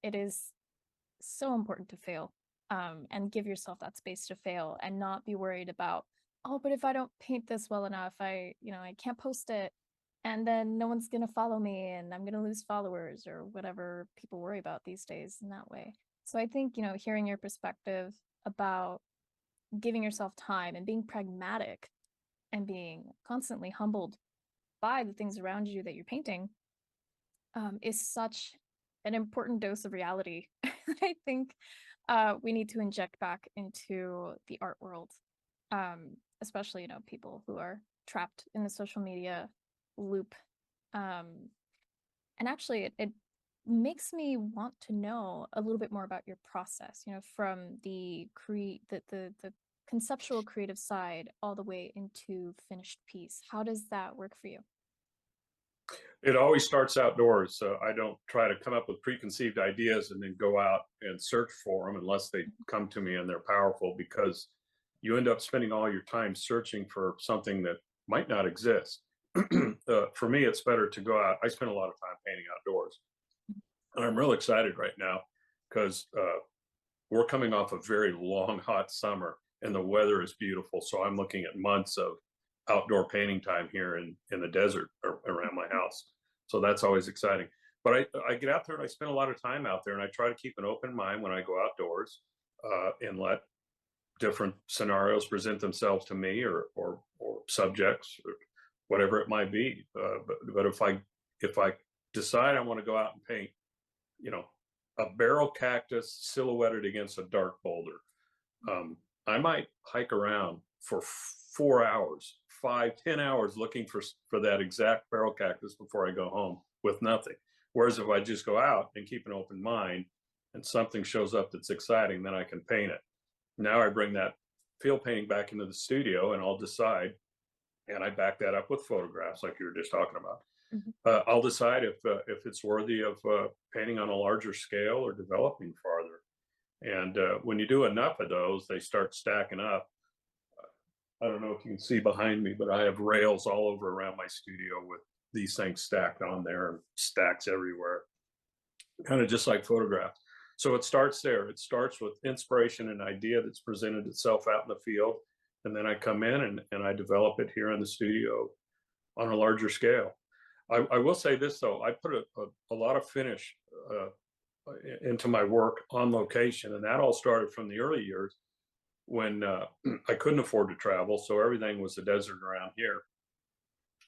It is so important to fail, and give yourself that space to fail and not be worried about, oh, but if I don't paint this well enough, I can't post it, and then no one's gonna follow me and I'm gonna lose followers or whatever people worry about these days in that way. So I think, hearing your perspective about giving yourself time and being pragmatic and being constantly humbled by the things around you that you're painting, is such an important dose of reality. I think we need to inject back into the art world, especially people who are trapped in the social media loop. Um, and actually, it makes me want to know a little bit more about your process. From the conceptual creative side all the way into finished piece. How does that work for you? It always starts outdoors. So I don't try to come up with preconceived ideas and then go out and search for them unless they come to me and they're powerful, because you end up spending all your time searching for something that might not exist. For me, it's better to go out. I spend a lot of time painting outdoors. And I'm real excited right now because we're coming off a very long, hot summer and the weather is beautiful. So I'm looking at months of outdoor painting time here in the desert around my house. So that's always exciting. But I get out there and I spend a lot of time out there, and I try to keep an open mind when I go outdoors, and let different scenarios present themselves to me, or subjects, or whatever it might be. But if I decide I want to go out and paint, you know, a barrel cactus silhouetted against a dark boulder, I might hike around for 4 hours, 5, 10 hours looking for that exact barrel cactus before I go home with nothing. Whereas if I just go out and keep an open mind and something shows up that's exciting, then I can paint it. Now I bring that field painting back into the studio and I'll decide, and I back that up with photographs like you were just talking about. Mhm. I'll decide if it's worthy of painting on a larger scale or developing farther. And when you do enough of those, they start stacking up. I don't know if you can see behind me, but I have rails all over around my studio with these things stacked on there, and stacks everywhere, kind of just like photographs. So it starts there. It starts with inspiration and idea that's presented itself out in the field. And then I come in and I develop it here in the studio on a larger scale. I will say this though, I put a lot of finish into my work on location, and that all started from the early years when I couldn't afford to travel, so everything was a desert around here,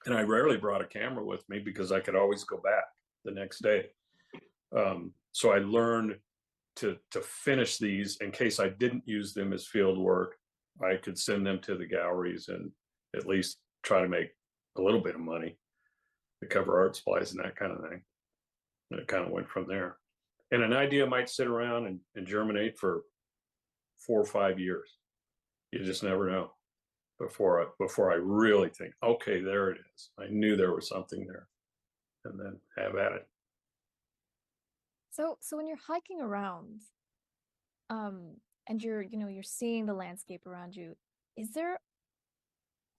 and I rarely brought a camera with me because I could always go back the next day. So I learned to finish these in case I didn't use them as field work. I could send them to the galleries and at least try to make a little bit of money to cover art supplies and that kind of thing. And it kind of went from there. And an idea might sit around and germinate for 4 or 5 years. You just never know before I really think, okay, there it is. I knew there was something there, and then have at it. So when you're hiking around, and you're seeing the landscape around you, is there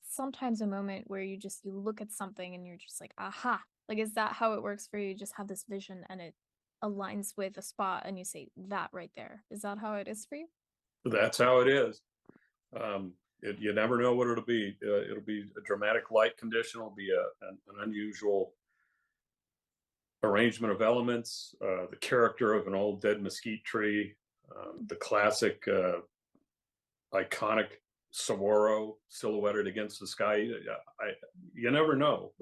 sometimes a moment where you look at something and you're just like, aha, like, is that how it works for you? You just have this vision and it aligns with a spot and you say that right there. Is that how it is for you? That's how it is. You never know what it'll be. It'll be a dramatic light condition. It'll be an unusual arrangement of elements, the character of an old dead mesquite tree, the classic iconic saguaro silhouetted against the sky. You never know.